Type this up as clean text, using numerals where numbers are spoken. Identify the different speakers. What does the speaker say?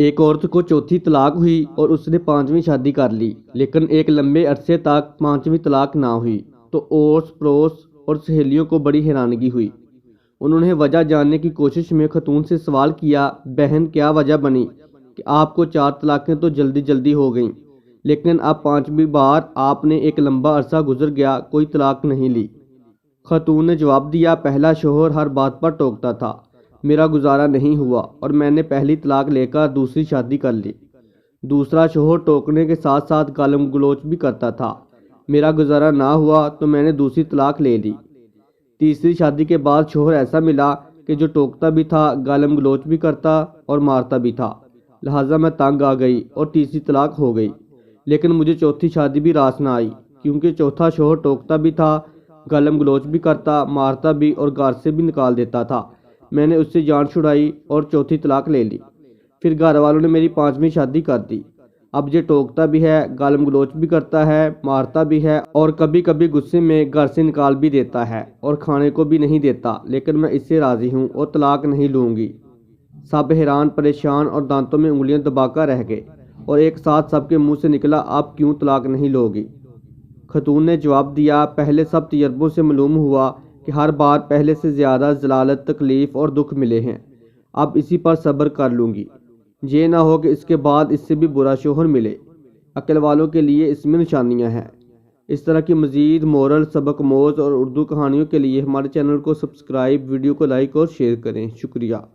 Speaker 1: एक औरत को चौथी तलाक हुई और उसने पांचवी शादी कर ली, लेकिन एक लंबे अरसे तक पांचवी तलाक ना हुई तो ओस पड़ोस और सहेलियों को बड़ी हैरानगी हुई। उन्होंने वजह जानने की कोशिश में खतून से सवाल किया, बहन क्या वजह बनी कि आपको 4 तलाक़ें तो जल्दी जल्दी हो गईं, लेकिन अब पांचवी बार आपने एक लंबा अरसा गुजर गया कोई तलाक नहीं ली। खतून ने जवाब दिया, पहला शोहर हर बात पर टोकता था, मेरा गुजारा नहीं हुआ और मैंने पहली तलाक लेकर दूसरी शादी कर ली। दूसरा शोहर टोकने के साथ साथ गालम गलोच भी करता था, मेरा गुजारा ना हुआ तो मैंने दूसरी तलाक ले ली। तीसरी शादी के बाद शोहर ऐसा मिला कि जो टोकता भी था, गालम गलोच भी करता और मारता भी था, लिहाजा मैं तंग आ गई और तीसरी तलाक हो गई। लेकिन मुझे चौथी शादी भी रास ना आई, क्योंकि चौथा शोहर टोकता भी था, गालम गलोच भी करता, मारता भी और घर से भी निकाल देता था। मैंने उससे जान छुड़ाई और चौथी तलाक ले ली। फिर घर वालों ने मेरी पांचवी शादी कर दी। अब ये टोकता भी है, गालम गलोच भी करता है, मारता भी है और कभी कभी गुस्से में घर से निकाल भी देता है और खाने को भी नहीं देता, लेकिन मैं इससे राज़ी हूँ और तलाक नहीं लूँगी। सब हैरान परेशान और दांतों में उंगलियां दबाकर रह गए और एक साथ सबके मुंह से निकला, आप क्यों तलाक नहीं लोगी? खतून ने जवाब दिया, पहले सब तजर्बों से मालूम हुआ कि हर बार पहले से ज़्यादा जलालत, तकलीफ़ और दुख मिले हैं। अब इसी पर सब्र कर लूँगी, ये ना हो कि इसके बाद इससे भी बुरा शोहर मिले। अक्ल वालों के लिए इसमें निशानियाँ हैं। इस तरह की मज़ीद मोरल, सबक मोज़ और उर्दू कहानियों के लिए हमारे चैनल को सब्सक्राइब, वीडियो को लाइक और शेयर करें। शुक्रिया।